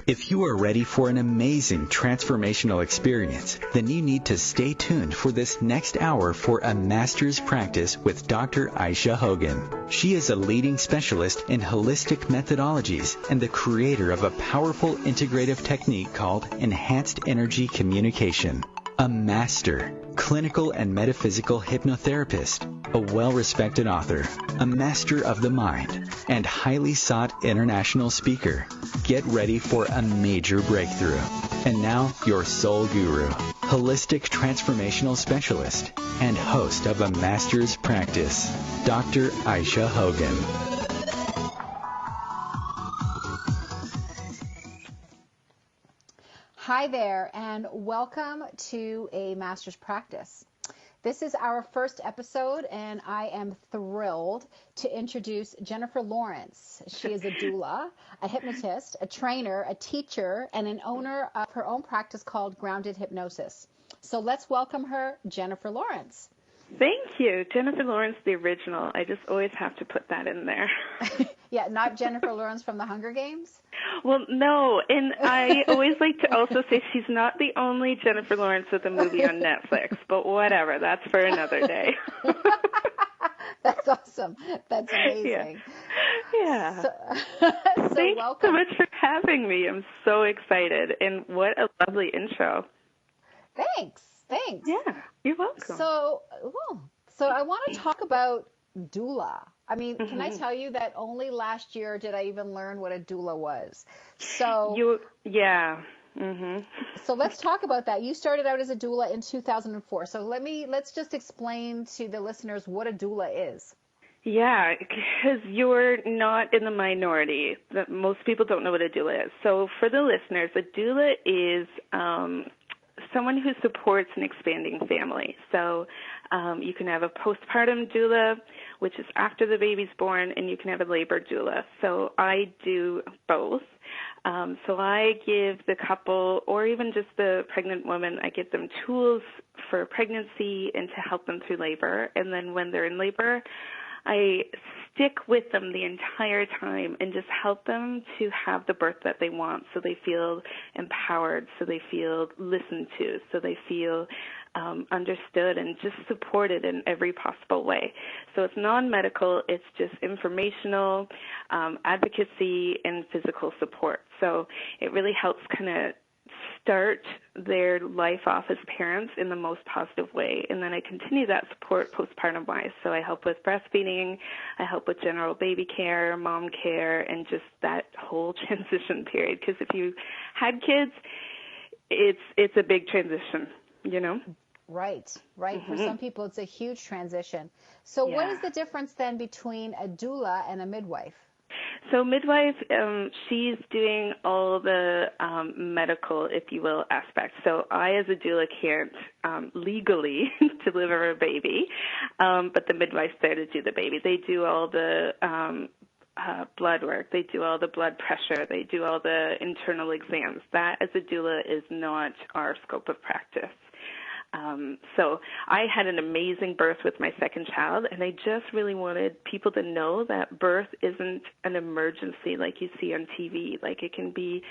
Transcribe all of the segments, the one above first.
If you are ready for an amazing transformational experience, then you need to stay tuned for this next hour for a master's practice with Dr. Ayse Hogan. She is a leading specialist in holistic methodologies and the creator of a powerful integrative technique called Enhanced Energy Communication. A master, clinical and metaphysical hypnotherapist, a well-respected author, a master of the mind, and highly sought international speaker. Get ready for a major breakthrough. And now, your soul guru, holistic transformational specialist, and host of a master's practice, Dr. Ayse Hogan. Hi there, and welcome to a master's practice. This is our first episode, and I am thrilled to introduce Jennifer Lawrence. She is a doula, a hypnotist, a trainer, a teacher, and an owner of her own practice called Grounded Hypnosis. So let's welcome her, Jennifer Lawrence. Thank you. Jennifer Lawrence, the original. I just always have to put that in there. Yeah, not Jennifer Lawrence from the Hunger Games? Well, no, and I always like to also say she's not the only Jennifer Lawrence with a movie on Netflix, but whatever, that's for another day. That's awesome. That's amazing. Yeah. So Thanks welcome. so much for having me. I'm so excited, and what a lovely intro. Thanks. Yeah, you're welcome. So I want to talk about doula. I mean, can I tell you that only last year did I even learn what a doula was? So So let's talk about that. You started out as a doula in 2004. So let's just explain to the listeners what a doula is. Yeah, because you're not in the minority. Most people don't know what a doula is. So for the listeners, a doula is someone who supports an expanding family. So you can have a postpartum doula, which is after the baby's born, and you can have a labor doula. So I do both. So I give the couple, or even just the pregnant woman, I give them tools for pregnancy and to help them through labor. And then when they're in labor, I stick with them the entire time and just help them to have the birth that they want, so they feel empowered, so they feel listened to, so they feel understood and just supported in every possible way. So it's non-medical, it's just informational, advocacy, and physical support. So it really helps kind of start their life off as parents in the most positive way. And then I continue that support postpartum-wise. So I help with breastfeeding, I help with general baby care, mom care, and just that whole transition period. Because if you had kids, it's a big transition, you know? Right. For some people, it's a huge transition. So what is the difference then between a doula and a midwife? So midwife, she's doing all the medical, if you will, aspects. So I, as a doula, can't legally deliver a baby, but the midwife's there to do the baby. They do all the blood work. They do all the blood pressure. They do all the internal exams. That, as a doula, is not our scope of practice. So I had an amazing birth with my second child, and I just really wanted people to know that birth isn't an emergency like you see on TV. Like, it can be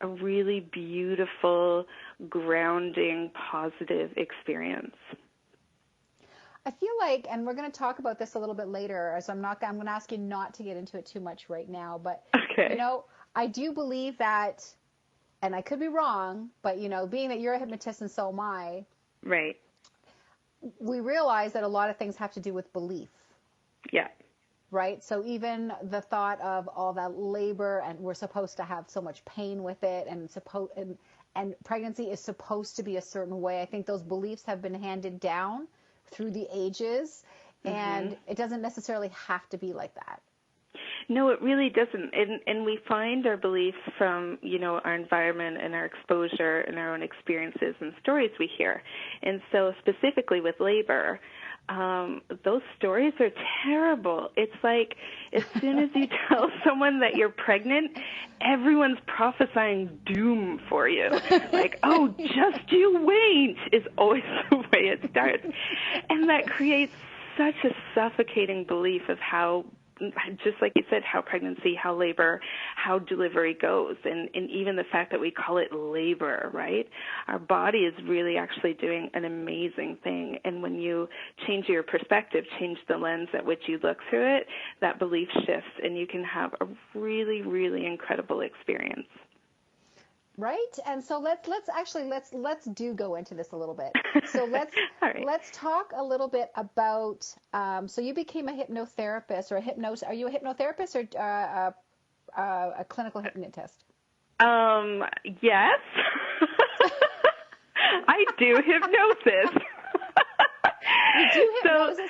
a really beautiful, grounding, positive experience. I feel like, and we're going to talk about this a little bit later, so I'm going to ask you not to get into it too much right now, but, okay. You know, I do believe that, and I could be wrong, but, you know, being that you're a hypnotist and so am I, right, we realize that a lot of things have to do with belief. Yeah. Right? So even the thought of all that labor, and we're supposed to have so much pain with it, and pregnancy is supposed to be a certain way. I think those beliefs have been handed down through the ages, and it doesn't necessarily have to be like that. No, it really doesn't. And we find our beliefs from, you know, our environment and our exposure and our own experiences and stories we hear. And so specifically with labor, those stories are terrible. It's like as soon as you tell someone that you're pregnant, everyone's prophesying doom for you. Like, oh, just you wait, is always the way it starts. And that creates such a suffocating belief of how just like you said, how pregnancy, how labor, how delivery goes, and even the fact that we call it labor, right? Our body is really actually doing an amazing thing. And when you change your perspective, change the lens at which you look through it, that belief shifts, and you can have a really, really incredible experience. Right. And so let's do go into this a little bit. So let's talk a little bit about, so you became a hypnotherapist or are you a hypnotherapist or a clinical hypnotist? Yes. I do hypnosis. You do hypnosis?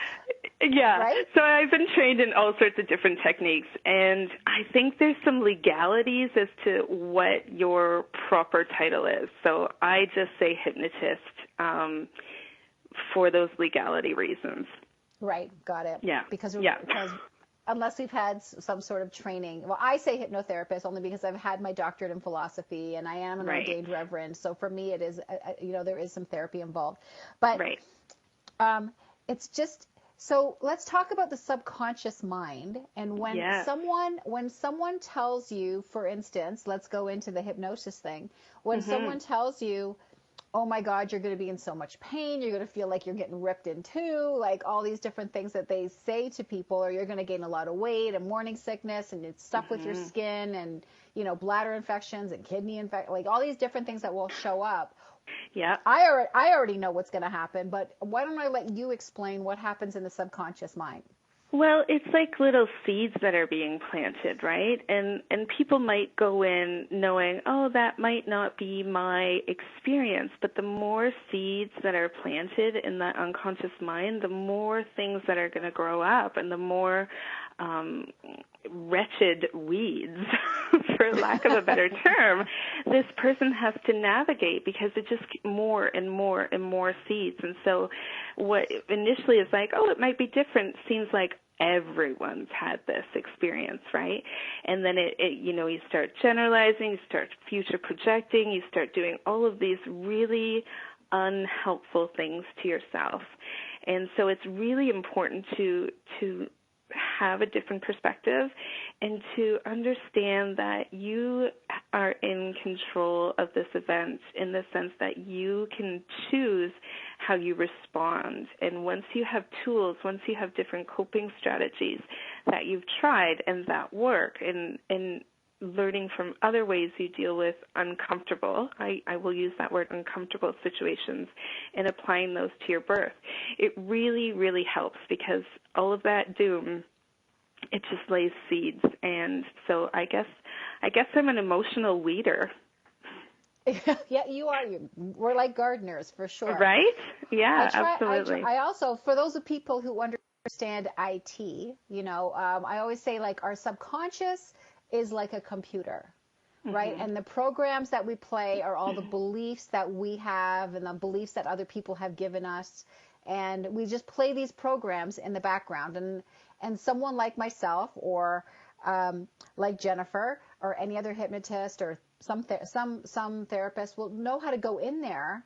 Yeah. Right? So I've been trained in all sorts of different techniques, and I think there's some legalities as to what your proper title is. So I just say hypnotist for those legality reasons. Right. Got it. Yeah. Because unless we've had some sort of training. Well, I say hypnotherapist only because I've had my doctorate in philosophy and I am an ordained reverend. So for me, it is, there is some therapy involved. But it's just, so let's talk about the subconscious mind. And when someone tells you, for instance, let's go into the hypnosis thing. When someone tells you, oh my God, you're going to be in so much pain. You're going to feel like you're getting ripped in two, like all these different things that they say to people, or you're going to gain a lot of weight and morning sickness and it's stuff with your skin and, bladder infections and kidney infections, like all these different things that will show up. Yeah. I already know what's going to happen, but why don't I let you explain what happens in the subconscious mind? Well, it's like little seeds that are being planted, right? And people might go in knowing, oh, that might not be my experience, but the more seeds that are planted in that unconscious mind, the more things that are going to grow up and the more wretched weeds, for lack of a better term, this person has to navigate because it just more and more and more seeds. And so what initially is like, oh, it might be different, seems like everyone's had this experience, right? And then you start generalizing, you start future projecting, you start doing all of these really unhelpful things to yourself. And so it's really important to have a different perspective and to understand that you are in control of this event in the sense that you can choose how you respond. And once you have tools, once you have different coping strategies that you've tried and that work, and learning from other ways you deal with uncomfortable, I will use that word, uncomfortable situations, and applying those to your birth, it really, really helps because all of that doom, it just lays seeds. And so I guess I'm an emotional weeder. Yeah, you are. We're like gardeners for sure. Right? Yeah, absolutely. I also, for those of people who understand IT, I always say like our subconscious is like a computer, right? And the programs that we play are all the beliefs that we have and the beliefs that other people have given us. And we just play these programs in the background. And someone like myself or like Jennifer or any other hypnotist or some therapist will know how to go in there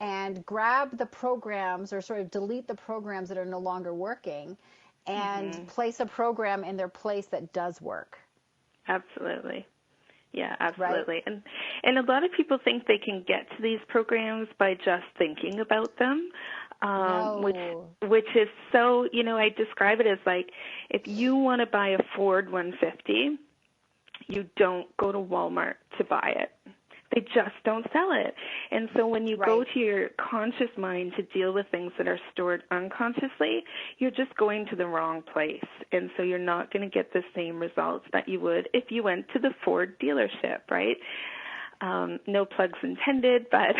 and grab the programs or sort of delete the programs that are no longer working and place a program in their place that does work. Absolutely. Yeah, absolutely. Right? And a lot of people think they can get to these programs by just thinking about them, which is so, I describe it as like if you want to buy a Ford 150, you don't go to Walmart to buy it. They just don't sell it. And so when you go to your conscious mind to deal with things that are stored unconsciously, you're just going to the wrong place. And so you're not going to get the same results that you would if you went to the Ford dealership, right? No plugs intended, but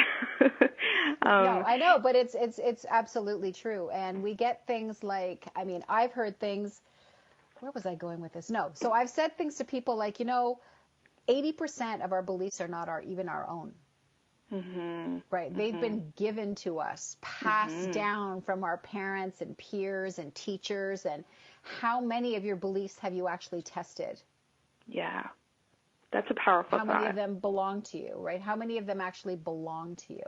no, I know, but it's absolutely true. And we get things like, I've heard things. Where was I going with this? No. So I've said things to people like, 80% of our beliefs are not even our own. Right? They've been given to us, passed down from our parents and peers and teachers. And how many of your beliefs have you actually tested? Yeah. That's a powerful thought. How many of them belong to you, right? How many of them actually belong to you?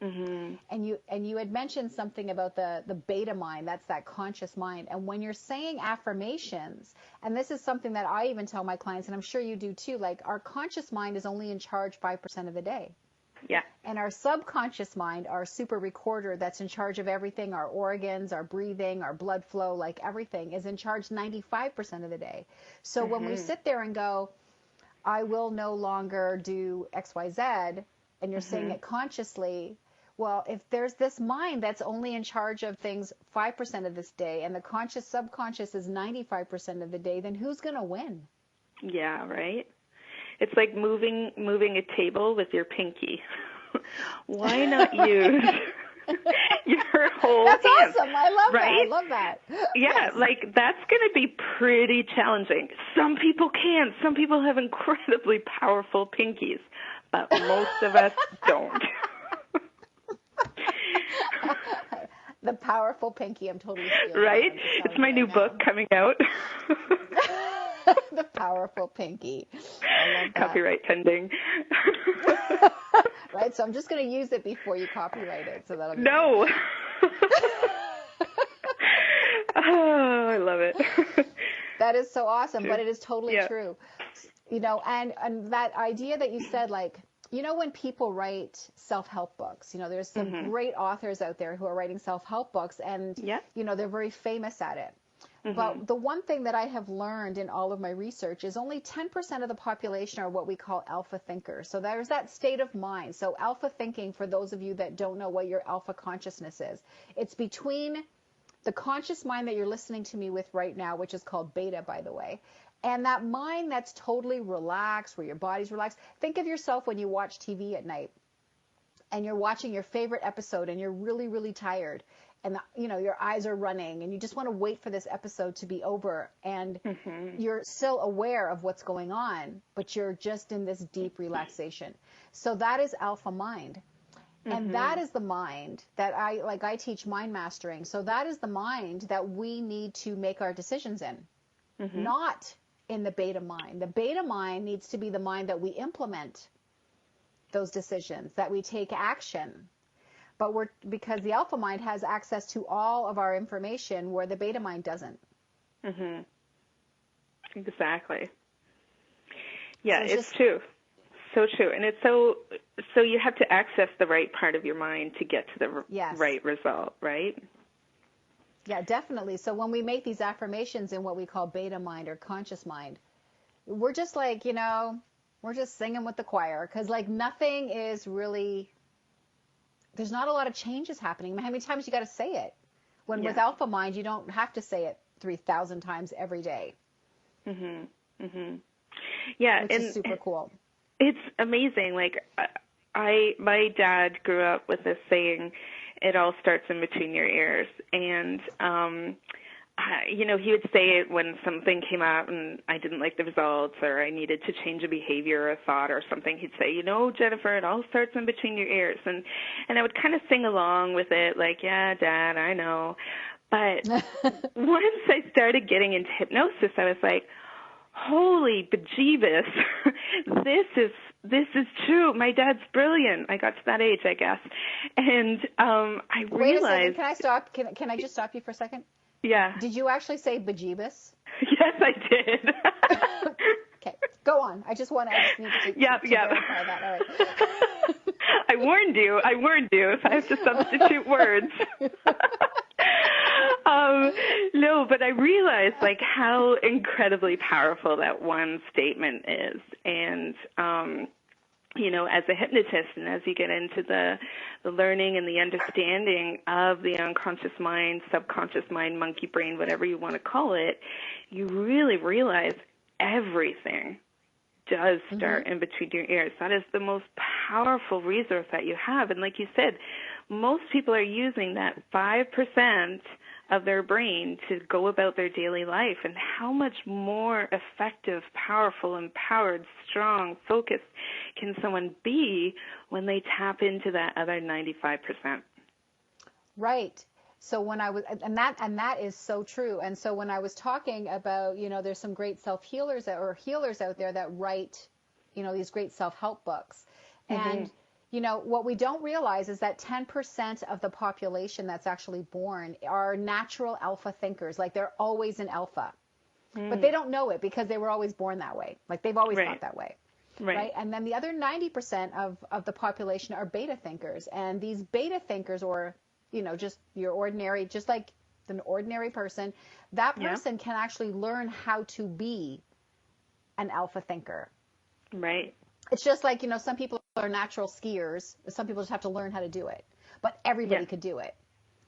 Mm-hmm. And you had mentioned something about the beta mind, that's that conscious mind. And when you're saying affirmations, and this is something that I even tell my clients, and I'm sure you do too, like our conscious mind is only in charge 5% of the day. Yeah. And our subconscious mind, our super recorder that's in charge of everything, our organs, our breathing, our blood flow, like everything, is in charge 95% of the day. So when we sit there and go, I will no longer do XYZ, and you're saying it consciously, well, if there's this mind that's only in charge of things 5% of this day, and the conscious subconscious is 95% of the day, then who's going to win? Yeah, right? It's like moving a table with your pinky. Why not use your whole That's hand? awesome. I love right? that. I love that. Yeah, Yes. like that's going to be pretty challenging. Some people can. Some people have incredibly powerful pinkies, but most of us don't. The powerful pinky. I'm totally stealing. Right? It's my new book coming out. The powerful pinky. I love that. Copyright pending. Right, so I'm just going to use it before you copyright it. So that'll be No. Oh, I love it. That is so awesome, True. but it is totally true. You know, and that idea that you said, like, you know, when people write self-help books, you know, there's some great authors out there who are writing self-help books, and, you know, they're very famous at it. But the one thing that I have learned in all of my research is only 10% of the population are what we call alpha thinkers. So there's that state of mind. So alpha thinking, for those of you that don't know what your alpha consciousness is, it's between the conscious mind that you're listening to me with right now, which is called beta, by the way, and that mind that's totally relaxed, where your body's relaxed. Think of yourself when you watch TV at night and you're watching your favorite episode and you're really, really tired. And, you know, your eyes are running and you just want to wait for this episode to be over. And you're still aware of what's going on, but you're just in this deep relaxation. So that is alpha mind. And that is the mind that I teach mind mastering. So that is the mind that we need to make our decisions in, not in the beta mind. The beta mind needs to be the mind that we implement those decisions, that we take action. But because the alpha mind has access to all of our information where the beta mind doesn't. Exactly. Yeah, so it's true. So true. And it's so you have to access the right part of your mind to get to the right result, right? Yeah, definitely. So when we make these affirmations in what we call beta mind or conscious mind, we're just like, you know, we're just singing with the choir, because like nothing is really... There's not a lot of changes happening. How many times you got to say it? When with alpha mind, you don't have to say it 3,000 times every day. Yeah, which is super cool. It's amazing. Like my dad grew up with this saying, "It all starts in between your ears," and you know, he would say it when something came out and I didn't like the results, or I needed to change a behavior or a thought or something. He'd say, "You know, Jennifer, it all starts in between your ears." And I would kind of sing along with it, like, "Yeah, Dad, I know." But once I started getting into hypnosis, I was like, holy bejeebus, this is true. My dad's brilliant. I got to that age, I guess. And I realized... Wait a second. Can I stop? Can I just stop you for a second? Yeah. Did you actually say bejeebus? Yes, I did. Okay, go on. I just need to verify that. All right. I warned you if I have to substitute words. No, but I realized like how incredibly powerful that one statement is. And, you know, as a hypnotist and as you get into the learning and the understanding of the unconscious mind, subconscious mind, monkey brain, whatever you want to call it, you really realize everything does start in between your ears. That is the most powerful resource that you have. And like you said, most people are using that 5% of their brain to go about their daily life. And how much more effective, powerful, empowered, strong, focused can someone be when they tap into that other 95%? Right. So when I was, and that is so true. And so when I was talking about, you know, there's some great self-healers or healers out there that write, you know, these great self-help books. And, You know, what we don't realize is that 10% of the population that's actually born are natural alpha thinkers. Like they're always an alpha, but they don't know it because they were always born that way. Like they've always thought that way. Right. And then the other 90% of the population are beta thinkers. And these beta thinkers, or, you know, just your ordinary, just like an ordinary person, that person can actually learn how to be an alpha thinker. Right. It's just like, you know, some people are natural skiers. Some people just have to learn how to do it. But everybody could do it.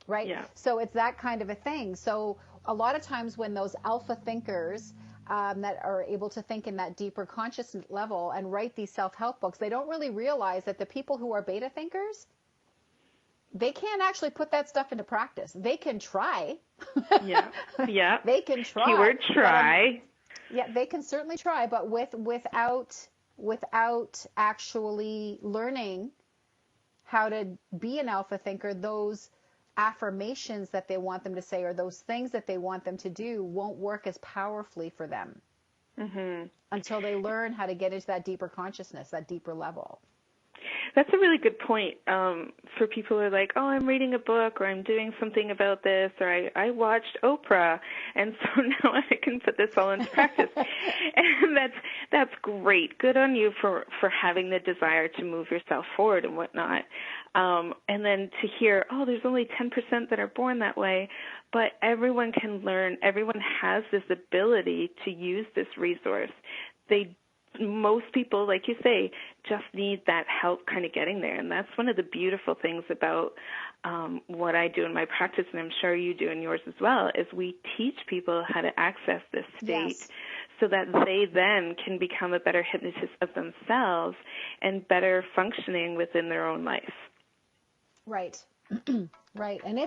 Right? Yeah. So it's that kind of a thing. So a lot of times when those alpha thinkers that are able to think in that deeper conscious level and write these self-help books, they don't really realize that the people who are beta thinkers, they can't actually put that stuff into practice. They can try. Yeah. They can try. Keyword try. They can certainly try, but without actually learning how to be an alpha thinker, those affirmations that they want them to say or those things that they want them to do won't work as powerfully for them until they learn how to get into that deeper consciousness, that deeper level. That's a really good point for people who are like, oh, I'm reading a book or I'm doing something about this or I watched Oprah and so now I can put this all into practice. And that's great. Good on you for having the desire to move yourself forward and whatnot. And then to hear, oh, there's only 10% that are born that way, but everyone can learn. Everyone has this ability to use this resource. Most people, like you say, just need that help kind of getting there. And that's one of the beautiful things about what I do in my practice, and I'm sure you do in yours as well, is we teach people how to access this state so that they then can become a better hypnotist of themselves and better functioning within their own life. Right. Right. And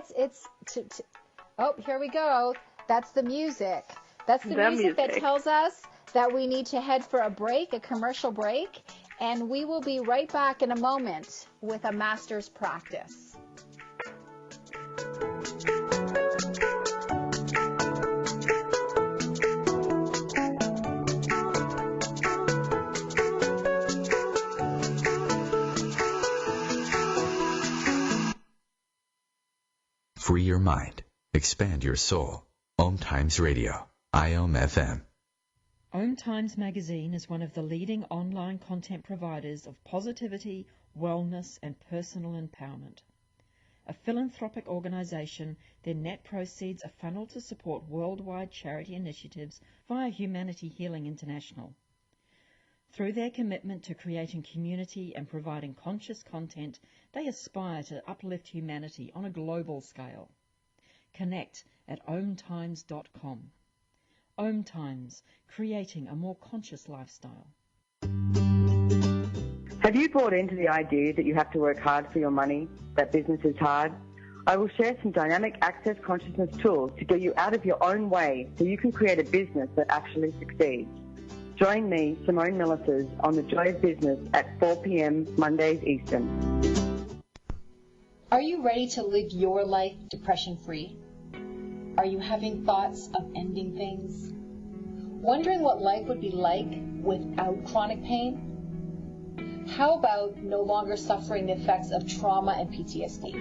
oh, here we go. That's the music. That's the music that tells us that we need to head for a break, a commercial break, and we will be right back in a moment with a master's practice. Free your mind. Expand your soul. Om Times Radio. IOM FM. Om Times Magazine is one of the leading online content providers of positivity, wellness, and personal empowerment. A philanthropic organization, their net proceeds are funneled to support worldwide charity initiatives via Humanity Healing International. Through their commitment to creating community and providing conscious content, they aspire to uplift humanity on a global scale. Connect at omtimes.com. Om Times, creating a more conscious lifestyle. Have you bought into the idea that you have to work hard for your money, that business is hard? I will share some dynamic access consciousness tools to get you out of your own way so you can create a business that actually succeeds. Join me, Simone Millicers, on The Joy of Business at 4 p.m. Mondays Eastern. Are you ready to live your life depression-free? Are you having thoughts of ending things? Wondering what life would be like without chronic pain? How about no longer suffering the effects of trauma and PTSD?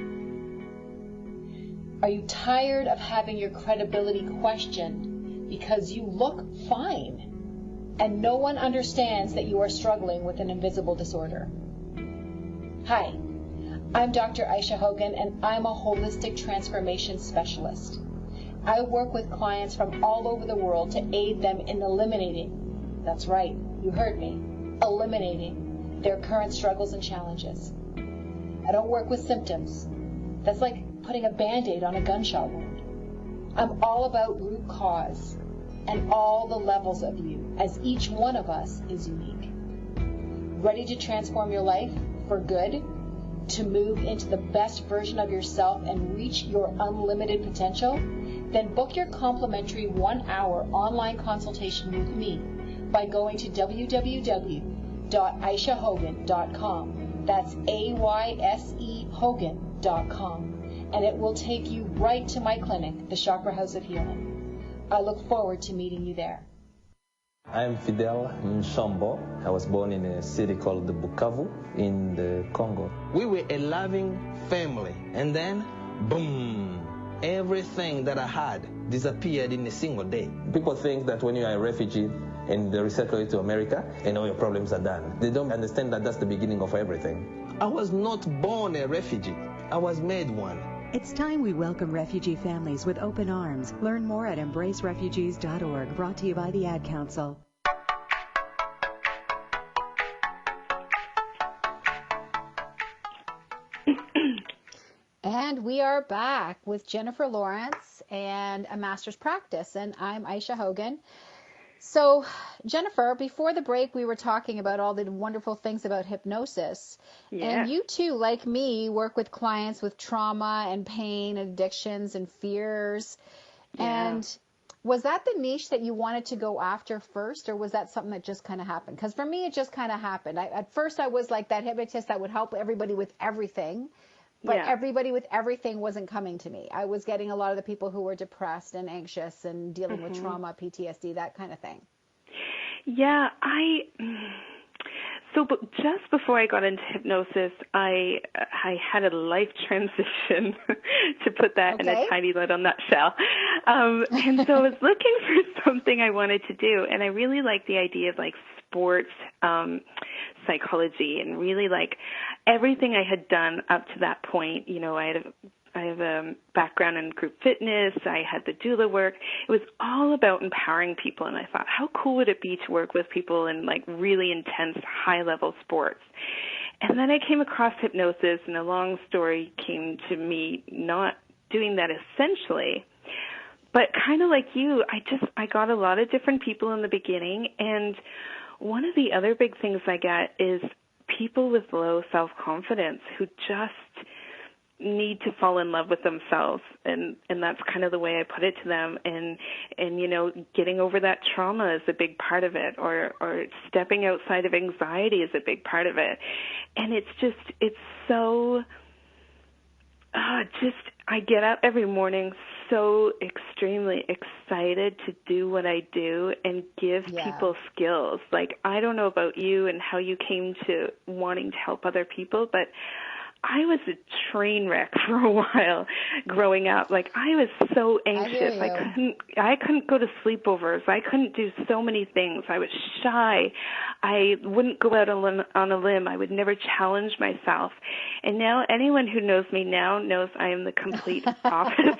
Are you tired of having your credibility questioned because you look fine and no one understands that you are struggling with an invisible disorder? Hi, I'm Dr. Ayse Hogan, and I'm a holistic transformation specialist. I work with clients from all over the world to aid them in eliminating, that's right, you heard me, eliminating their current struggles and challenges. I don't work with symptoms. That's like putting a Band-Aid on a gunshot wound. I'm all about root cause and all the levels of you, as each one of us is unique. Ready to transform your life for good? To move into the best version of yourself and reach your unlimited potential? Then book your complimentary 1-hour online consultation with me by going to www.aysehogan.com. That's AYSE Hogan.com. And it will take you right to my clinic, the Chakra House of Healing. I look forward to meeting you there. I'm Fidel Nshombo. I was born in a city called Bukavu in the Congo. We were a loving family, and then, boom, everything that I had disappeared in a single day. People think that when you are a refugee and they resettle you to America, and all your problems are done. They don't understand that that's the beginning of everything. I was not born a refugee. I was made one. It's time we welcome refugee families with open arms. Learn more at embracerefugees.org, brought to you by the Ad Council. And we are back with Jennifer Lawrence and a master's practice, and I'm Ayse Hogan. So, Jennifer, before the break, we were talking about all the wonderful things about hypnosis. Yeah. And you too, like me, work with clients with trauma and pain, addictions and fears. Yeah. And was that the niche that you wanted to go after first, or was that something that just kind of happened? Because for me, it just kind of happened. At first, I was like that hypnotist that would help everybody with everything. But everybody with everything wasn't coming to me. I was getting a lot of the people who were depressed and anxious and dealing with trauma, PTSD, that kind of thing. Yeah, so just before I got into hypnosis, I had a life transition, to put that in a tiny little nutshell. And so I was looking for something I wanted to do, and I really liked the idea of like sports psychology, and really like everything I had done up to that point. You know, I have a background in group fitness. I had the doula work. It was all about empowering people, and I thought, how cool would it be to work with people in like really intense, high-level sports? And then I came across hypnosis, and a long story came to me not doing that essentially, but kind of like you, I got a lot of different people in the beginning, and one of the other big things I get is people with low self-confidence who just need to fall in love with themselves, and that's kind of the way I put it to them. And you know, getting over that trauma is a big part of it, or stepping outside of anxiety is a big part of it. And it's so I get up every morning so extremely excited to do what I do and give people skills. Like, I don't know about you and how you came to wanting to help other people, but I was a train wreck for a while growing up. Like, I was so anxious. I couldn't go to sleepovers. I couldn't do so many things. I was shy. I wouldn't go out on a limb. I would never challenge myself. And now anyone who knows me now knows I am the complete opposite.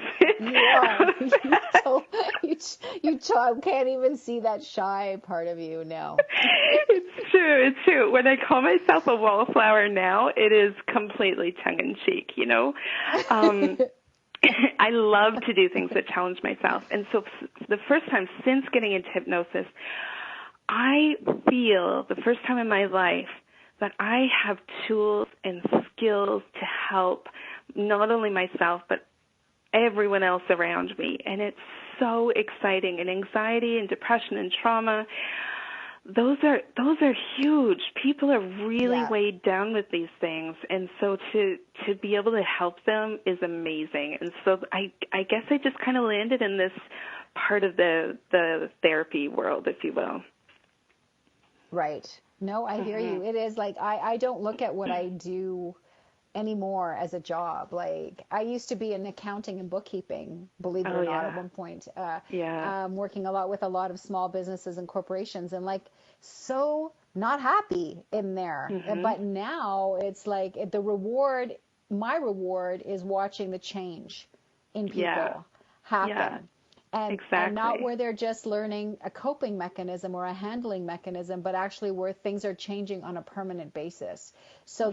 You can't even see that shy part of you now. It's true. When I call myself a wallflower now, it is completely tongue-in-cheek, you know. I love to do things that challenge myself. And so the first time since getting into hypnosis, I feel the first time in my life that I have tools and skills to help not only myself, but everyone else around me. And it's so exciting. And anxiety and depression and trauma, those are huge. People are really weighed down with these things, and so to be able to help them is amazing. And so I guess I just kind of landed in this part of the therapy world, if you will. Right. No, I hear you. It is like I don't look at what I do anymore as a job. Like, I used to be in accounting and bookkeeping, believe it or not, at one point. Working a lot with a lot of small businesses and corporations, and like so not happy in there. But now it's like my reward is watching the change in people happen. And not where they're just learning a coping mechanism or a handling mechanism, but actually where things are changing on a permanent basis. So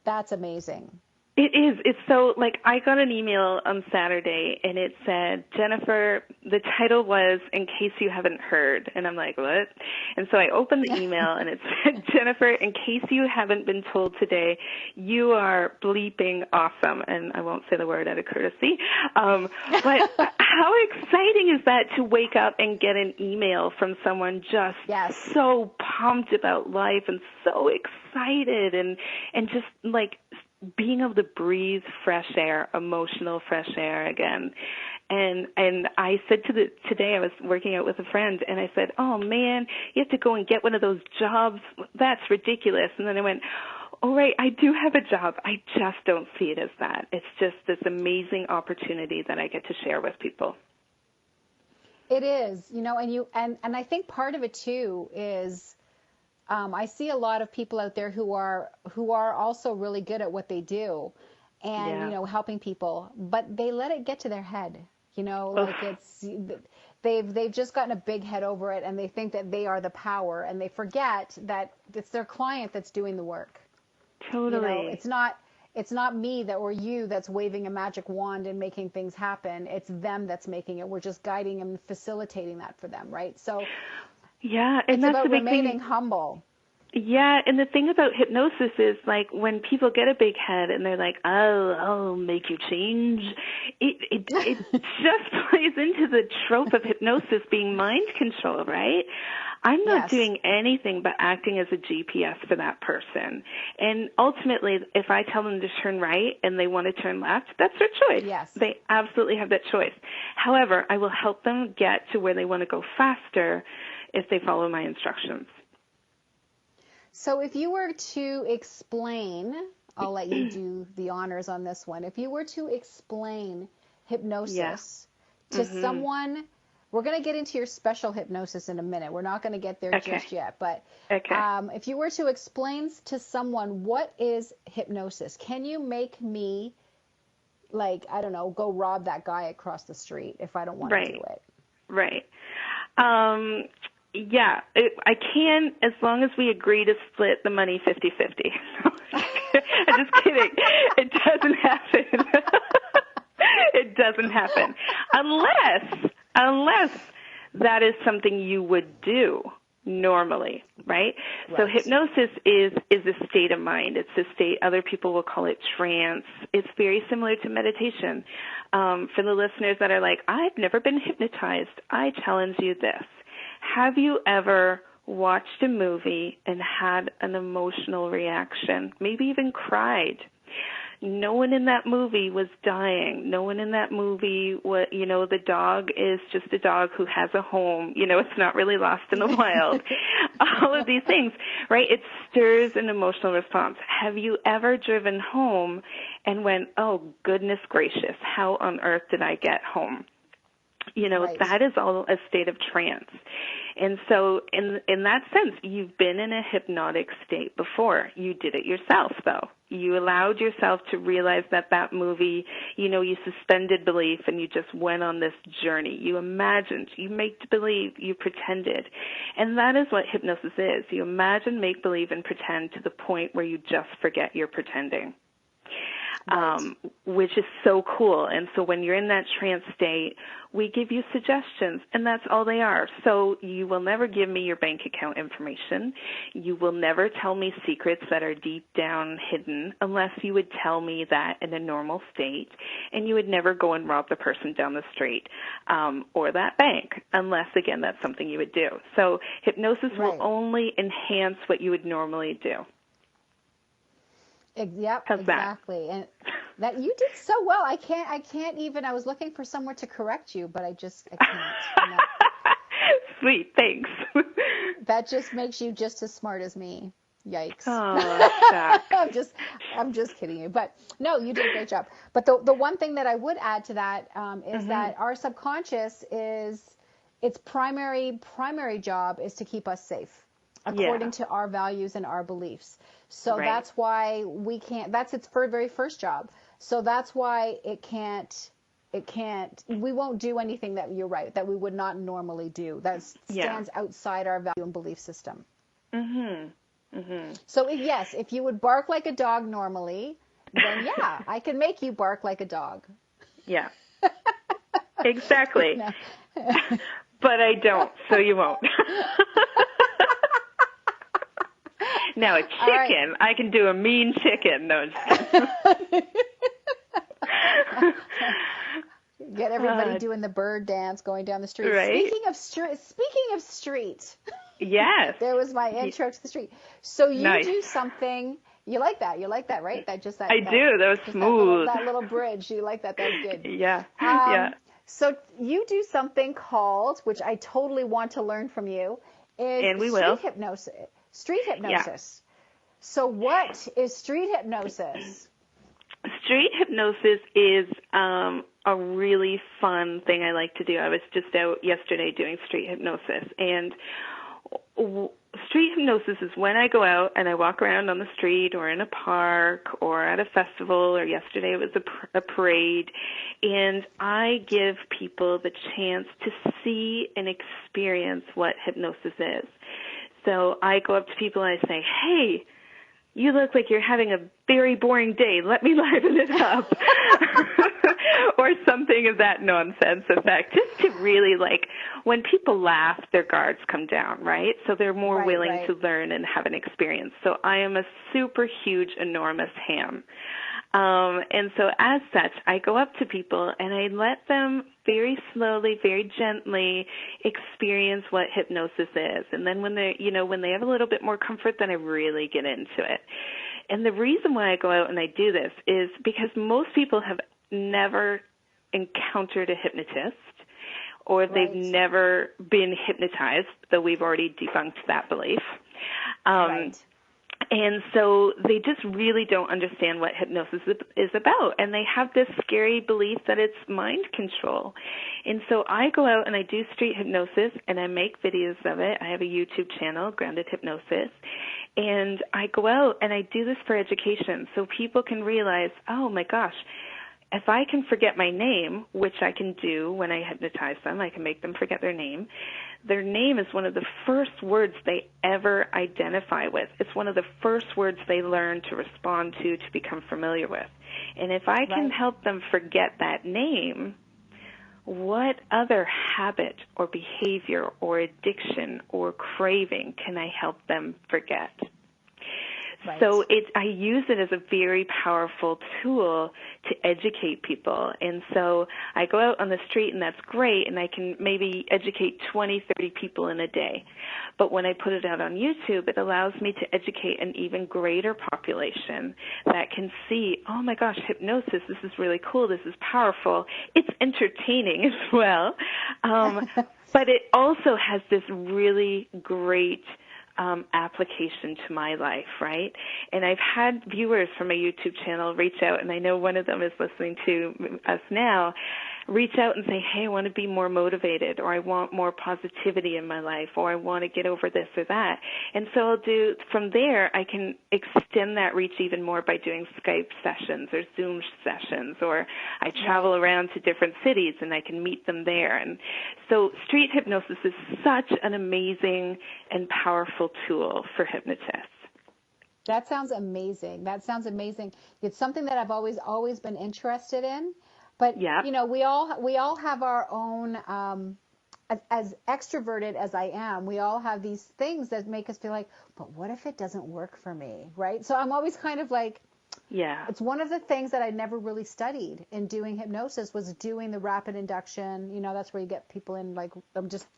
that's amazing. It is. It's so, like, I got an email on Saturday, and it said, Jennifer, the title was, In Case You Haven't Heard. And I'm like, what? And so I opened the email, and it said, Jennifer, in case you haven't been told today, you are bleeping awesome. And I won't say the word out of courtesy. But how exciting is that to wake up and get an email from someone just so pumped about life and so excited and just, like, being able to breathe fresh air, emotional fresh air again. And I said today I was working out with a friend, and I said, oh man, you have to go and get one of those jobs. That's ridiculous. And then I went, right, I do have a job. I just don't see it as that. It's just this amazing opportunity that I get to share with people. It is, and I think part of it too is I see a lot of people out there who are also really good at what they do, and helping people, but they let it get to their head. They've just gotten a big head over it, and they think that they are the power, and they forget that it's their client that's doing the work. Totally. It's not me or you that's waving a magic wand and making things happen. It's them that's making it. We're just guiding and facilitating that for them, right? So yeah, and it's that's about the big remaining thing. humble. Yeah, and the thing about hypnosis is, like, when people get a big head and they're like, "Oh, I'll make you change," it just plays into the trope of hypnosis being mind control, right? I'm not doing anything but acting as a GPS for that person. And ultimately, if I tell them to turn right and they want to turn left, that's their choice. Yes. They absolutely have that choice. However, I will help them get to where they want to go faster if they follow my instructions. So if you were to explain, I'll let you do the honors on this one. If you were to explain hypnosis to someone, we're going to get into your special hypnosis in a minute. We're not going to get there just yet. But if you were to explain to someone, what is hypnosis? Can you make me, like, I don't know, go rob that guy across the street if I don't want to do it? Right. Yeah, I can, as long as we agree to split the money 50-50. I'm just kidding. It doesn't happen. It doesn't happen. Unless that is something you would do normally, right? So hypnosis is a state of mind. It's a state, other people will call it trance. It's very similar to meditation. For the listeners that are like, I've never been hypnotized, I challenge you this. Have you ever watched a movie and had an emotional reaction, maybe even cried? No one in that movie was dying. No one in that movie, the dog is just a dog who has a home. It's not really lost in the wild. All of these things, right? It stirs an emotional response. Have you ever driven home and went, oh, goodness gracious, how on earth did I get home? That is all a state of trance. And so in that sense, you've been in a hypnotic state before. You did it yourself, though. You allowed yourself to realize that movie, you suspended belief and you just went on this journey. You imagined, you made believe, you pretended. And that is what hypnosis is. You imagine, make believe, and pretend to the point where you just forget you're pretending. Which is so cool. And so when you're in that trance state, we give you suggestions, and that's all they are. So you will never give me your bank account information. You will never tell me secrets that are deep down hidden unless you would tell me that in a normal state. And you would never go and rob the person down the street or that bank unless, again, that's something you would do. So hypnosis will only enhance what you would normally do. Yep, exactly. And that you did so well. I can't even, I was looking for somewhere to correct you, but I can't. Sweet, thanks. That just makes you just as smart as me. Yikes. Oh, I'm just kidding you. But no, you did a great job. But the one thing that I would add to that is that our subconscious its primary job is to keep us safe according to our values and our beliefs. So that's why that's its very first job. So that's why we won't do anything that you're right, that we would not normally do. That stands outside our value and belief system. So if you would bark like a dog normally, then I can make you bark like a dog. Yeah. Exactly. But I don't, so you won't. Now a chicken, I can do a mean chicken. No, just kidding. Get everybody doing the bird dance going down the street. Right? Speaking of street. Yes. There was my intro to the street. So you do something. You like that, right? I do. That was smooth. That little bridge. You like that? That was good. Yeah. So you do something called, which I totally want to learn from you, is street hypnosis. Street hypnosis. So what is street hypnosis? Street hypnosis is a really fun thing I like to do. I was just out yesterday doing street hypnosis, and street hypnosis is when I go out and I walk around on the street or in a park or at a festival, or yesterday it was a parade, and I give people the chance to see and experience what hypnosis is. So I go up to people and I say, hey, you look like you're having a very boring day. Let me liven it up. Or something of that nonsense effect. Just to really, like, when people laugh, their guards come down, right? So they're more willing to learn and have an experience. So I am a super huge, enormous ham. And so as such, I go up to people and I let them very slowly, very gently experience what hypnosis is. And then when they have a little bit more comfort, then I really get into it. And the reason why I go out and I do this is because most people have never encountered a hypnotist, or they've never been hypnotized, though we've already debunked that belief. And so they just really don't understand what hypnosis is about. And they have this scary belief that it's mind control. And so I go out and I do street hypnosis and I make videos of it. I have a YouTube channel, Grounded Hypnosis. And I go out and I do this for education so people can realize, oh my gosh, if I can forget my name, which I can do when I hypnotize them, I can make them forget their name. Their name is one of the first words they ever identify with. It's one of the first words they learn to respond to become familiar with. And if I can help them forget that name, what other habit or behavior or addiction or craving can I help them forget? So I use it as a very powerful tool to educate people. And so I go out on the street, and that's great, and I can maybe educate 20, 30 people in a day. But when I put it out on YouTube, it allows me to educate an even greater population that can see, oh my gosh, hypnosis, this is really cool, this is powerful. It's entertaining as well. But it also has this really great application to my life, right? And I've had viewers from my YouTube channel reach out, and I know one of them is listening to us now, reach out and say, hey, I want to be more motivated, or I want more positivity in my life, or I want to get over this or that. And so I'll do, from there, I can extend that reach even more by doing Skype sessions or Zoom sessions, or I travel around to different cities and I can meet them there. And so street hypnosis is such an amazing and powerful tool for hypnotists. That sounds amazing. That sounds amazing. It's something that I've always been interested in. But, you know, we all have our own, as extroverted as I am, we all have these things that make us feel like, but what if it doesn't work for me, right? So I'm always kind of like, it's one of the things that I never really studied in doing hypnosis was doing the rapid induction. You know, that's where you get people in, like,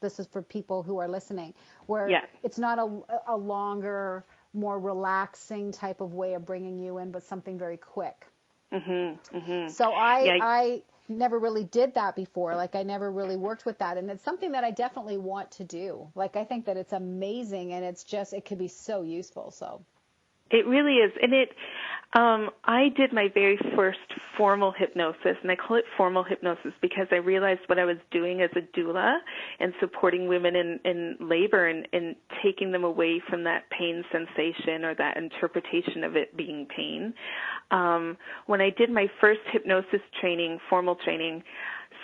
this is for people who are listening, where it's not a longer, more relaxing type of way of bringing you in, but something very quick. So I never really did that before. Like, I never really worked with that. And it's something that I definitely want to do. Like, I think that it's amazing, and it could be so useful. So it really is. And I did my very first formal hypnosis, and I call it formal hypnosis because I realized what I was doing as a doula and supporting women in labor and taking them away from that pain sensation or that interpretation of it being pain. When I did my first hypnosis training, formal training,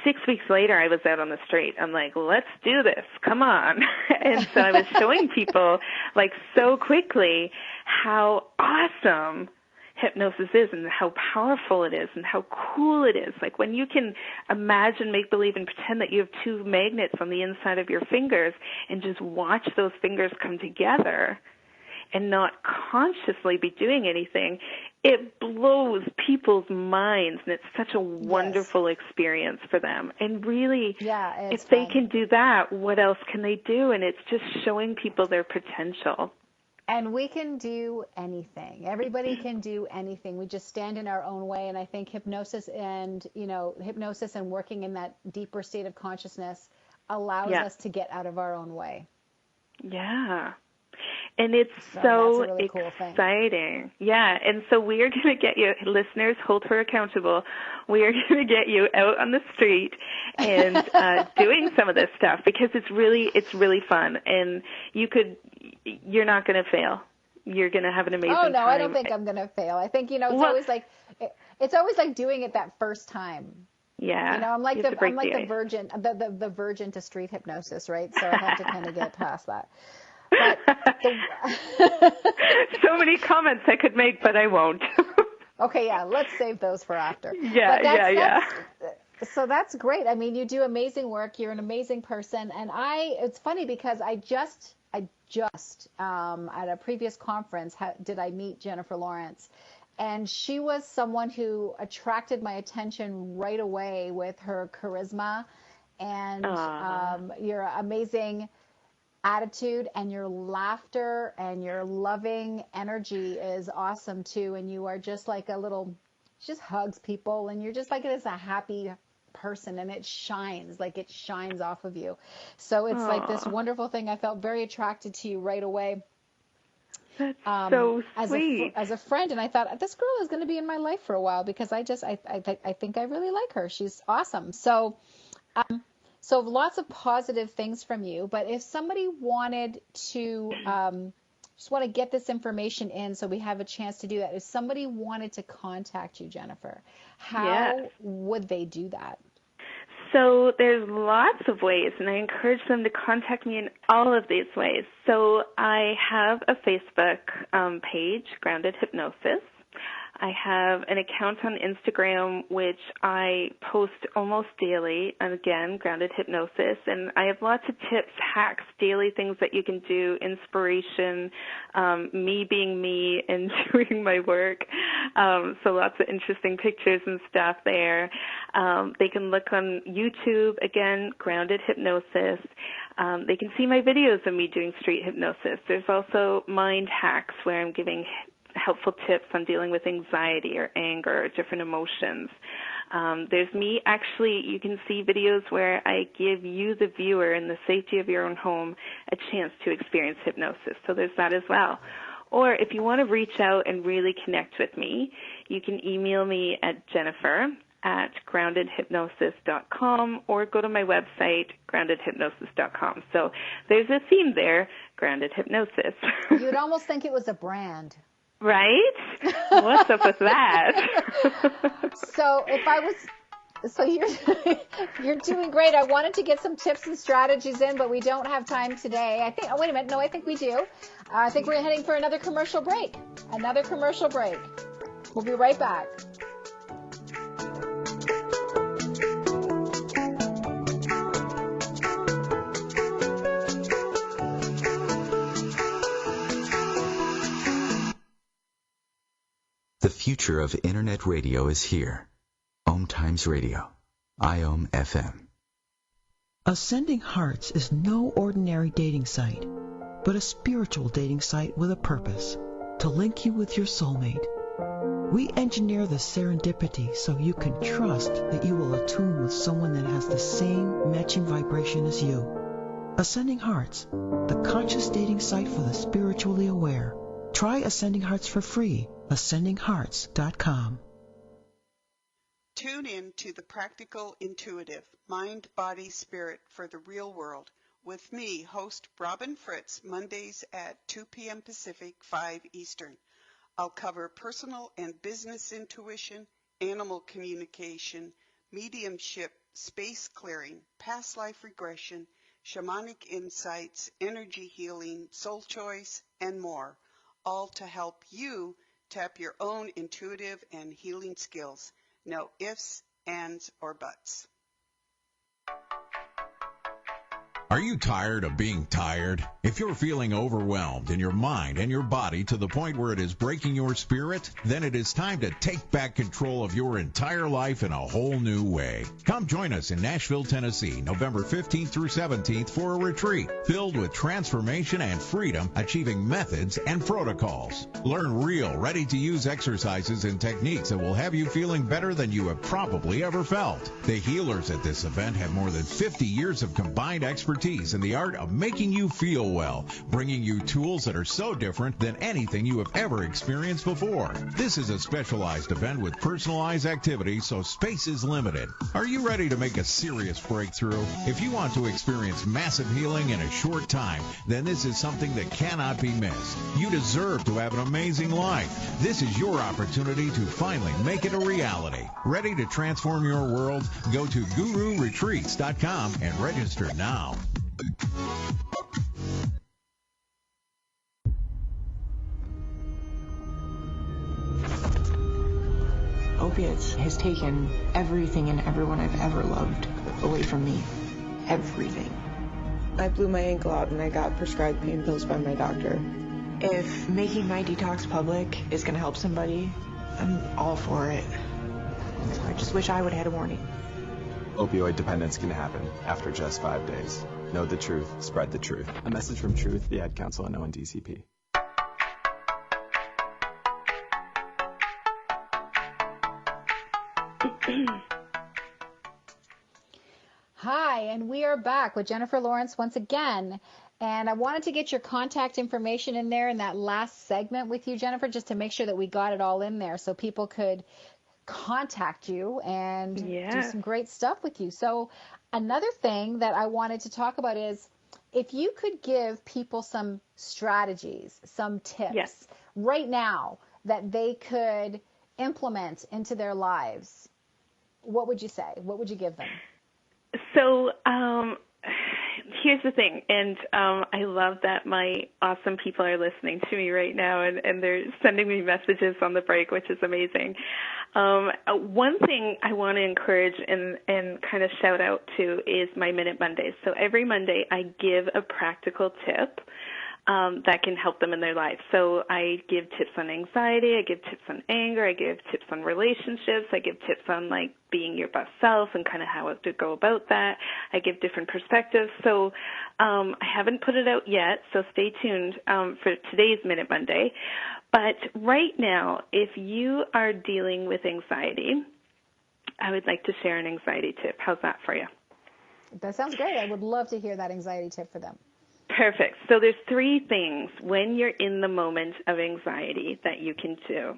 6 weeks later, I was out on the street. I'm like, let's do this. Come on. And so I was showing people, like, so quickly how awesome hypnosis is and how powerful it is and how cool it is. Like, when you can imagine, make believe, and pretend that you have two magnets on the inside of your fingers and just watch those fingers come together and not consciously be doing anything, it blows people's minds, and it's such a wonderful experience for them. And really, if they can do that, what else can they do? And it's just showing people their potential. And we can do anything. Everybody can do anything. We just stand in our own way. And I think hypnosis and working in that deeper state of consciousness allows us to get out of our own way. Yeah. And it's so that's a really cool exciting. Yeah, and so we are going to get you, listeners, hold her accountable. We are going to get you out on the street and doing some of this stuff, because it's really fun, and you're not going to fail. You're going to have an amazing time. Oh, no, I don't think I'm going to fail. I think, it's always like doing it that first time. Yeah. I'm like the virgin, the virgin to street hypnosis, right? So I have to kind of get past that. But so many comments I could make, but I won't. Okay, yeah, let's save those for after. Yeah. So that's great. I mean, you do amazing work. You're an amazing person, and it's funny because I just at a previous conference did I meet Jennifer Lawrence, and she was someone who attracted my attention right away with her charisma and your amazing attitude, and your laughter and your loving energy is awesome too. And you are just like just hugs people, and you're just like, it's a happy person, and it shines off of you. So it's like this wonderful thing. I felt very attracted to you right away. That's so sweet. As a friend, and I thought, this girl is going to be in my life for a while, because I think I really like her. She's awesome. So lots of positive things from you. But if somebody wanted to just want to get this information in, so we have a chance to do that. If somebody wanted to contact you, Jennifer, how would they do that? So there's lots of ways, and I encourage them to contact me in all of these ways. So I have a Facebook page, Grounded Hypnosis. I have an account on Instagram, which I post almost daily, and again, Grounded Hypnosis. And I have lots of tips, hacks, daily things that you can do, inspiration, me being me and doing my work. So lots of interesting pictures and stuff there. They can look on YouTube, again, Grounded Hypnosis. They can see my videos of me doing street hypnosis. There's also mind hacks, where I'm giving helpful tips on dealing with anxiety or anger or different emotions. There's me, actually, you can see videos where I give you, the viewer, in the safety of your own home, a chance to experience hypnosis. So there's that as well. Or if you want to reach out and really connect with me, you can email me at jennifer@groundedhypnosis.com, or go to my website, groundedhypnosis.com. So there's a theme there, Grounded Hypnosis. You'd almost think it was a brand. Right? What's up with that? So you're doing great. I wanted to get some tips and strategies in, but we don't have time today. I think we do. I think we're heading for another commercial break. We'll be right back. The future of Internet radio is here. Om Times Radio, IOM FM. Ascending Hearts is no ordinary dating site, but a spiritual dating site with a purpose, to link you with your soulmate. We engineer the serendipity so you can trust that you will attune with someone that has the same matching vibration as you. Ascending Hearts, the conscious dating site for the spiritually aware. Try Ascending Hearts for free. AscendingHearts.com. Tune in to The Practical Intuitive, Mind, Body, Spirit for the Real World with me, host Robin Fritz, Mondays at 2 p.m. Pacific, 5 Eastern. I'll cover personal and business intuition, animal communication, mediumship, space clearing, past life regression, shamanic insights, energy healing, soul choice, and more, all to help you tap your own intuitive and healing skills. No ifs, ands, or buts. Are you tired of being tired? If you're feeling overwhelmed in your mind and your body to the point where it is breaking your spirit, then it is time to take back control of your entire life in a whole new way. Come join us in Nashville, Tennessee, November 15th through 17th for a retreat filled with transformation and freedom, achieving methods and protocols. Learn real, ready-to-use exercises and techniques that will have you feeling better than you have probably ever felt. The healers at this event have more than 50 years of combined expertise expertise in the art of making you feel well, bringing you tools that are so different than anything you have ever experienced before. This is a specialized event with personalized activities, so space is limited. Are you ready to make a serious breakthrough? If you want to experience massive healing in a short time, then this is something that cannot be missed. You deserve to have an amazing life. This is your opportunity to finally make it a reality. Ready to transform your world? Go to GuruRetreats.com and register now. Opiates has taken everything and everyone I've ever loved away from me. Everything. I blew my ankle out and I got prescribed pain pills by my doctor. If making my detox public is going to help somebody, I'm all for it. So I just wish I would have had a warning. Opioid dependence can happen after just 5 days. Know the truth, spread the truth. A message from Truth, the Ad Council, and ONDCP. Hi, and we are back with Jennifer Lawrence once again. And I wanted to get your contact information in there in that last segment with you, Jennifer, just to make sure that we got it all in there so people could contact you and do some great stuff with you. So another thing that I wanted to talk about is if you could give people some strategies, some tips right now that they could implement into their lives, what would you say? What would you give them? So here's the thing, and I love that my awesome people are listening to me right now, and they're sending me messages on the break, which is amazing. One thing I want to encourage and kind of shout out to is my Minute Mondays. So every Monday I give a practical tip that can help them in their life. So I give tips on anxiety, I give tips on anger, I give tips on relationships, I give tips on like being your best self and kind of how to go about that. I give different perspectives. So I haven't put it out yet, so stay tuned for today's Minute Monday. But right now, if you are dealing with anxiety, I would like to share an anxiety tip. How's that for you? That sounds great. I would love to hear that anxiety tip for them. Perfect. So there's 3 things when you're in the moment of anxiety that you can do.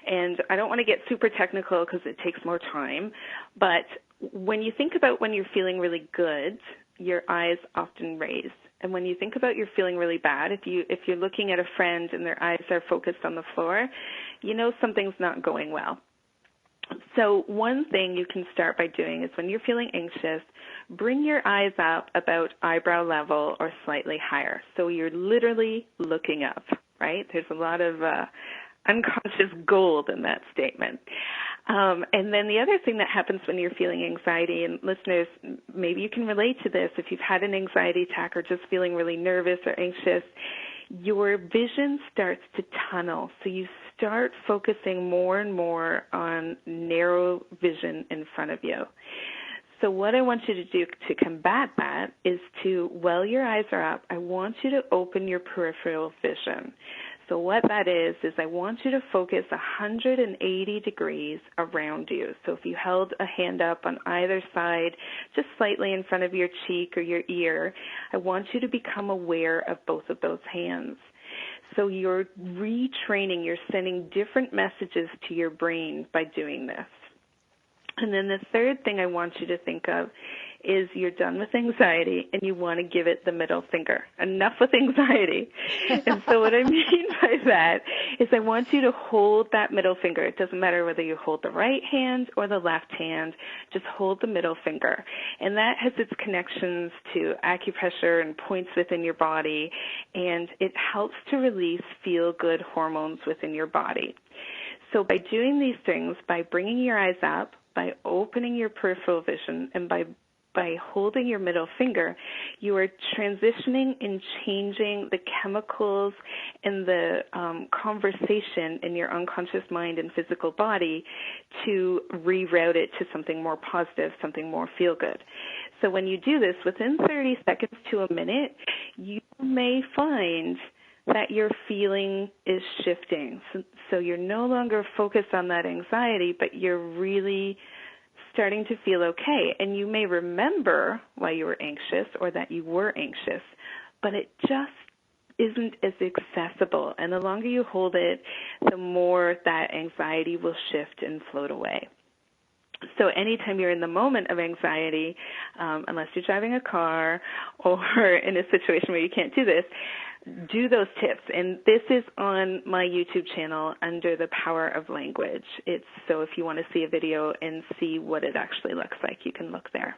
And I don't want to get super technical because it takes more time, but when you think about when you're feeling really good, your eyes often raise. And when you think about you're feeling really bad, if you're looking at a friend and their eyes are focused on the floor, you know something's not going well. So one thing you can start by doing is when you're feeling anxious, bring your eyes up about eyebrow level or slightly higher. So you're literally looking up, right? There's a lot of unconscious gold in that statement. And then the other thing that happens when you're feeling anxiety, and listeners, maybe you can relate to this if you've had an anxiety attack or just feeling really nervous or anxious, your vision starts to tunnel. So you start focusing more and more on narrow vision in front of you. So what I want you to do to combat that is to, while your eyes are up, I want you to open your peripheral vision. So what that is I want you to focus 180 degrees around you. So if you held a hand up on either side, just slightly in front of your cheek or your ear, I want you to become aware of both of those hands. So you're retraining, you're sending different messages to your brain by doing this. And then the third thing I want you to think of is you're done with anxiety and you want to give it the middle finger. Enough with anxiety. And so what I mean by that is I want you to hold that middle finger. It doesn't matter whether you hold the right hand or the left hand, just hold the middle finger. And that has its connections to acupressure and points within your body, and it helps to release feel-good hormones within your body. So by doing these things, by bringing your eyes up, by opening your peripheral vision, and by holding your middle finger, you are transitioning and changing the chemicals and the conversation in your unconscious mind and physical body to reroute it to something more positive, something more feel-good. So when you do this, within 30 seconds to a minute, you may find that your feeling is shifting. So you're no longer focused on that anxiety, but you're really starting to feel okay. And you may remember why you were anxious or that you were anxious, but it just isn't as accessible. And the longer you hold it, the more that anxiety will shift and float away. So anytime you're in the moment of anxiety, unless you're driving a car or in a situation where you can't do this, do those tips. And this is on my YouTube channel under the Power of Language. So if you want to see a video and see what it actually looks like, you can look there.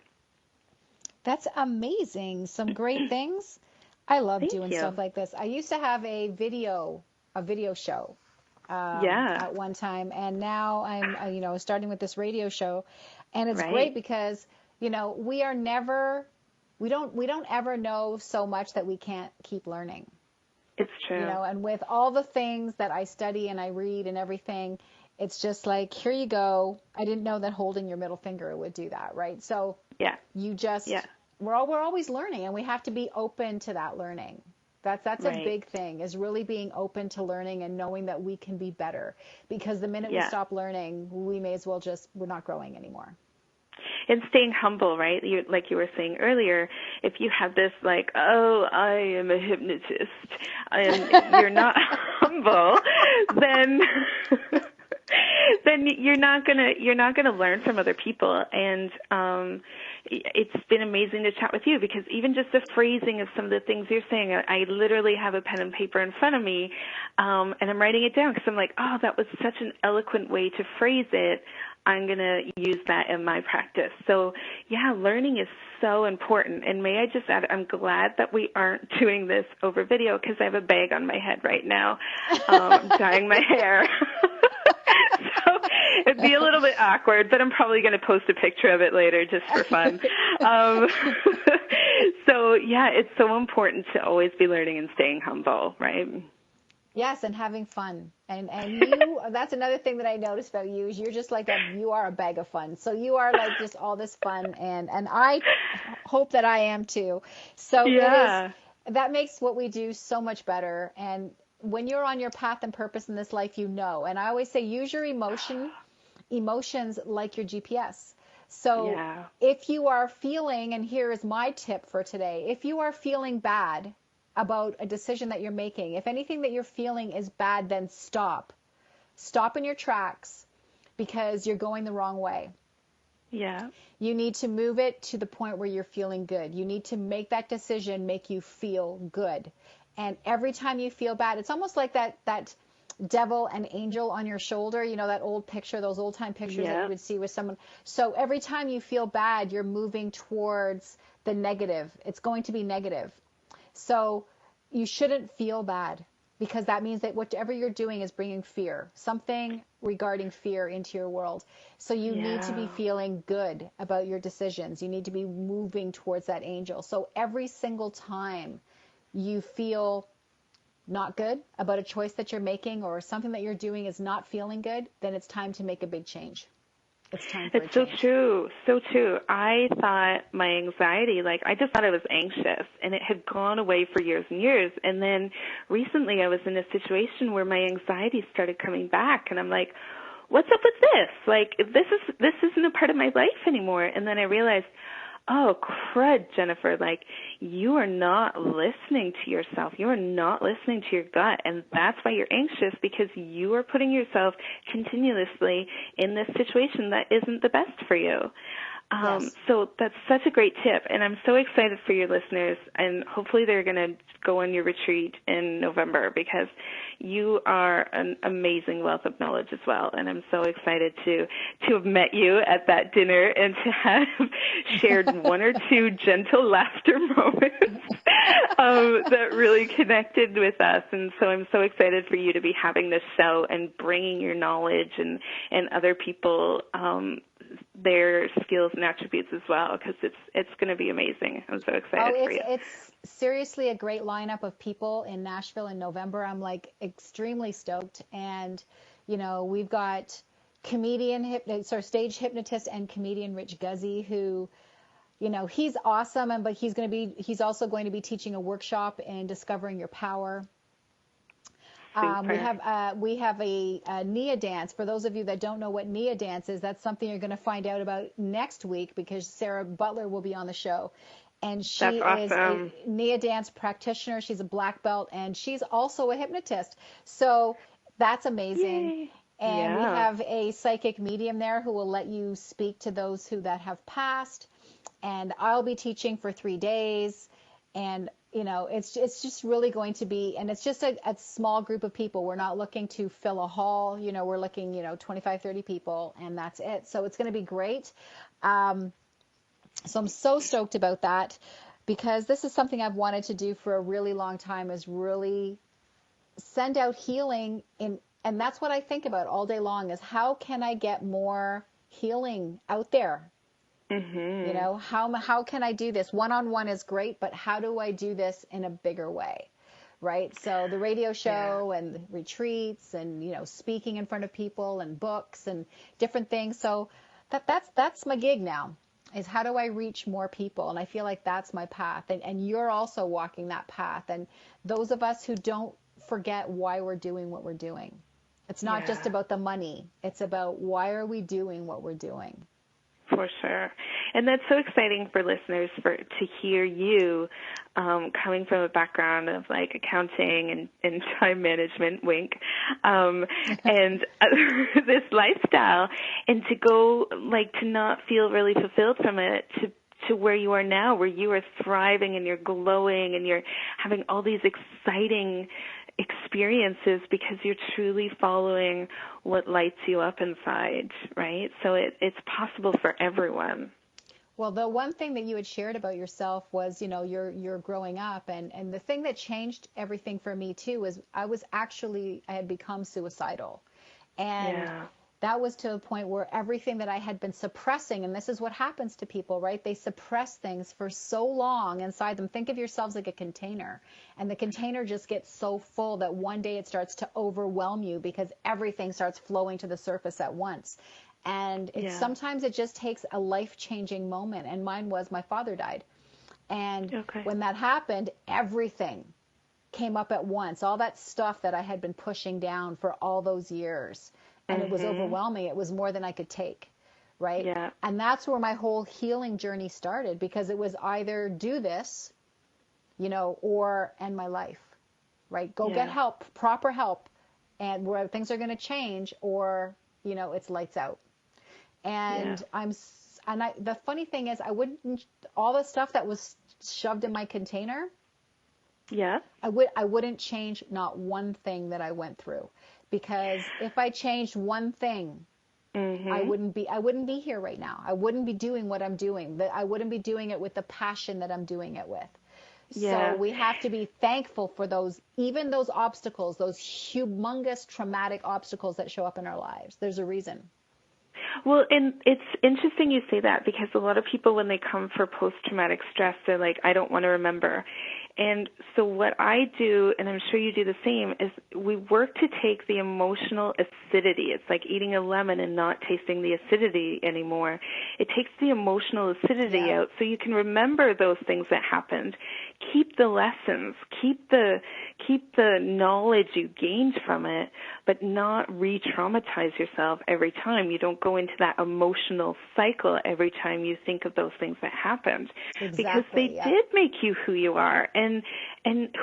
That's amazing. Some great things. I love doing stuff like this. I used to have a video show at one time, and now I'm starting with this radio show, and it's great because we don't ever know so much that we can't keep learning. It's true. And with all the things that I study and I read and everything, it's just like, here you go. I didn't know that holding your middle finger would do that, right? So you just we're always learning, and we have to be open to that learning. That's a big thing, is really being open to learning and knowing that we can be better. Because the minute we stop learning, we may as well we're not growing anymore. And staying humble, right? Like you were saying earlier, if you have this like, oh, I am a hypnotist, and you're not humble, then you're not gonna learn from other people. And it's been amazing to chat with you, because even just the phrasing of some of the things you're saying, I literally have a pen and paper in front of me, and I'm writing it down because I'm like, oh, that was such an eloquent way to phrase it. I'm going to use that in my practice. So, learning is so important. And may I just add, I'm glad that we aren't doing this over video, because I have a bag on my head right now, dyeing my hair. So it'd be a little bit awkward, but I'm probably going to post a picture of it later just for fun. So, it's so important to always be learning and staying humble, right? Yes, and having fun. And you, that's another thing that I noticed about you, is you're just like you are a bag of fun. So you are like just all this fun, and I hope that I am too. So that makes what we do so much better. And when you're on your path and purpose in this life, and I always say, use your emotions like your GPS. So if you are feeling, and here is my tip for today, if you are feeling bad about a decision that you're making, if anything that you're feeling is bad, then stop in your tracks, because you're going the wrong way. You need to move it to the point where you're feeling good. You need to make that decision make you feel good. And every time you feel bad, it's almost like that devil and angel on your shoulder, that old picture, those old time pictures that you would see with someone. So every time you feel bad, you're moving towards the negative. It's going to be negative. So you shouldn't feel bad, because that means that whatever you're doing is bringing fear, something regarding fear into your world. So you need to be feeling good about your decisions. You need to be moving towards that angel. So every single time you feel not good about a choice that you're making, or something that you're doing is not feeling good, then it's time to make a big change. It's time for a change. So true. I thought my anxiety, I just thought I was anxious, and it had gone away for years and years. And then recently I was in a situation where my anxiety started coming back, and I'm like, what's up with this? This isn't a part of my life anymore. And then I realized, oh, crud, Jennifer, you are not listening to yourself. You are not listening to your gut, and that's why you're anxious, because you are putting yourself continuously in this situation that isn't the best for you. So that's such a great tip, and I'm so excited for your listeners, and hopefully they're going to go on your retreat in November, because you are an amazing wealth of knowledge as well, and I'm so excited to have met you at that dinner and to have shared one or two gentle laughter moments that really connected with us. And so I'm so excited for you to be having this show and bringing your knowledge and other people their skills and attributes as well, because it's going to be amazing. I'm so excited for you. It's seriously a great lineup of people in Nashville in November. I'm extremely stoked. And, we've got stage hypnotist and comedian Rich Guzzi, who, he's awesome. But he's also going to be teaching a workshop in discovering your power. We have a Nia dance. For those of you that don't know what Nia dance is, that's something you're going to find out about next week because Sarah Butler will be on the show. And she is a Nia dance practitioner. She's a black belt, and she's also a hypnotist. So that's amazing. Yay. And we have a psychic medium there who will let you speak to those that have passed. And I'll be teaching for 3 days. And, it's just really going to be, and it's just a small group of people. We're not looking to fill a hall. We're looking, 25, 30 people, and that's it. So it's going to be great. So I'm so stoked about that because this is something I've wanted to do for a really long time, is really send out healing and that's what I think about all day long, is how can I get more healing out there? Mm-hmm. How can I do this? One-on-one is great, but how do I do this in a bigger way? Right? So the radio show and the retreats and, speaking in front of people and books and different things. So that's my gig now, is how do I reach more people? And I feel like that's my path. And you're also walking that path. And those of us who don't forget why we're doing what we're doing. It's not just about the money. It's about why are we doing what we're doing. For sure. And that's so exciting for listeners to hear you coming from a background of like accounting and time management, wink, and this lifestyle, and to go to not feel really fulfilled from it, to where you are now, where you are thriving and you're glowing and you're having all these exciting experiences because you're truly following what lights you up inside, right? So it's possible for everyone. Well, the one thing that you had shared about yourself was, you're growing up, and the thing that changed everything for me too was I had become suicidal, and that was to a point where everything that I had been suppressing, and this is what happens to people, right? They suppress things for so long inside them. Think of yourselves like a container, and the container just gets so full that one day it starts to overwhelm you because everything starts flowing to the surface at once. And sometimes it just takes a life-changing moment, and mine was my father died. And when that happened, everything came up at once, all that stuff that I had been pushing down for all those years. And it was overwhelming. It was more than I could take, right? Yeah. And that's where my whole healing journey started, because it was either do this, or end my life, right? Go get help, proper help, and where things are going to change, or, it's lights out. And the funny thing is, all the stuff that was shoved in my container, I wouldn't change not one thing that I went through. Because if I changed one thing, I wouldn't be here right now. I wouldn't be doing what I'm doing. I wouldn't be doing it with the passion that I'm doing it with. So we have to be thankful for even those obstacles, those humongous traumatic obstacles that show up in our lives. There's a reason. Well, and it's interesting you say that, because a lot of people, when they come for post-traumatic stress, they're like, I don't want to remember. And so what I do, and I'm sure you do the same, is we work to take the emotional acidity. It's like eating a lemon and not tasting the acidity anymore. It takes the emotional acidity out so you can remember those things that happened. Keep the lessons, keep the knowledge you gained from it, but not re-traumatize yourself every time. You don't go into that emotional cycle every time you think of those things that happened. Exactly, because they did make you who you are. And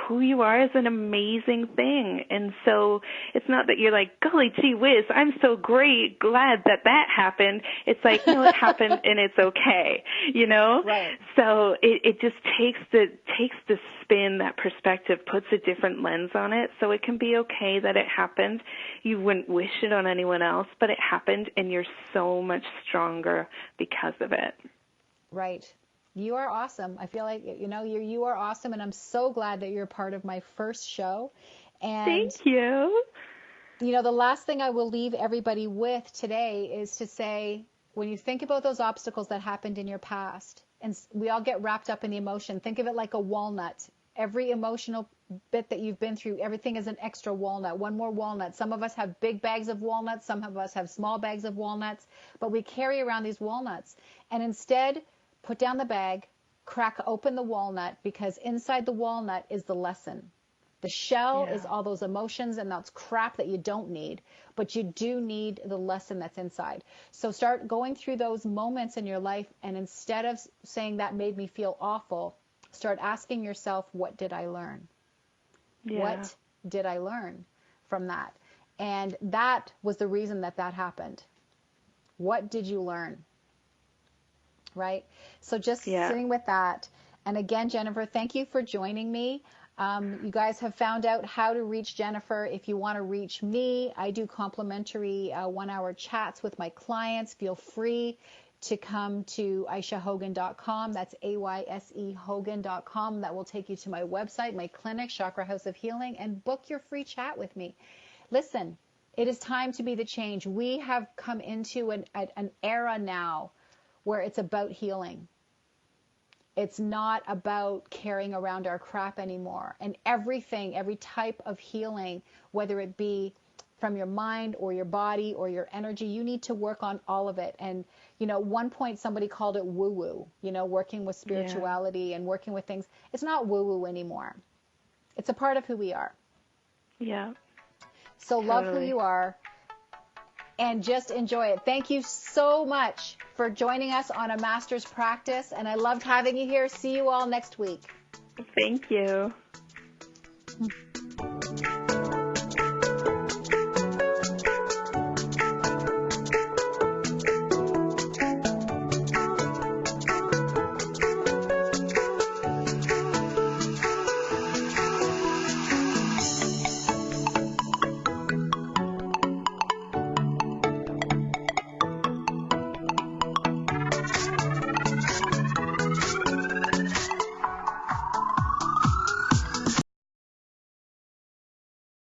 who you are is an amazing thing. And so it's not that you're like, golly gee whiz, I'm so glad that happened. It's like, no, it happened and it's okay, Right. So it just takes the spin, that perspective, puts a different lens on it, so it can be okay that it happened. You wouldn't wish it on anyone else, but it happened, and you're so much stronger because of it. Right. You are awesome. I feel like, you are awesome, and I'm so glad that you're part of my first show. And thank you. The last thing I will leave everybody with today is to say, when you think about those obstacles that happened in your past, and we all get wrapped up in the emotion, think of it like a walnut. Every emotional bit that you've been through, everything is an extra walnut, one more walnut. Some of us have big bags of walnuts, some of us have small bags of walnuts, but we carry around these walnuts. And instead, put down the bag, crack open the walnut, because inside the walnut is the lesson. The shell is all those emotions and that's crap that you don't need, but you do need the lesson that's inside. So start going through those moments in your life, and instead of saying that made me feel awful, start asking yourself, what did I learn? What did I learn from that? And that was the reason that happened. What did you learn? Right? So just sitting with that. And again, Jennifer, thank you for joining me. You guys have found out how to reach Jennifer. If you want to reach me, I do complimentary 1-hour chats with my clients. Feel free to come to AyseHogan.com. That's AYSE Hogan.com. That will take you to my website, my clinic, Chakra House of Healing, and book your free chat with me. Listen, it is time to be the change. We have come into an era now where it's about healing. It's not about carrying around our crap anymore. And everything, every type of healing, whether it be from your mind or your body or your energy, you need to work on all of it. And, one point somebody called it woo-woo, working with spirituality and working with things. It's not woo-woo anymore. It's a part of who we are. Yeah. So love who you are and just enjoy it. Thank you so much for joining us on A Master's Practice, and I loved having you here. See you all next week. Thank you.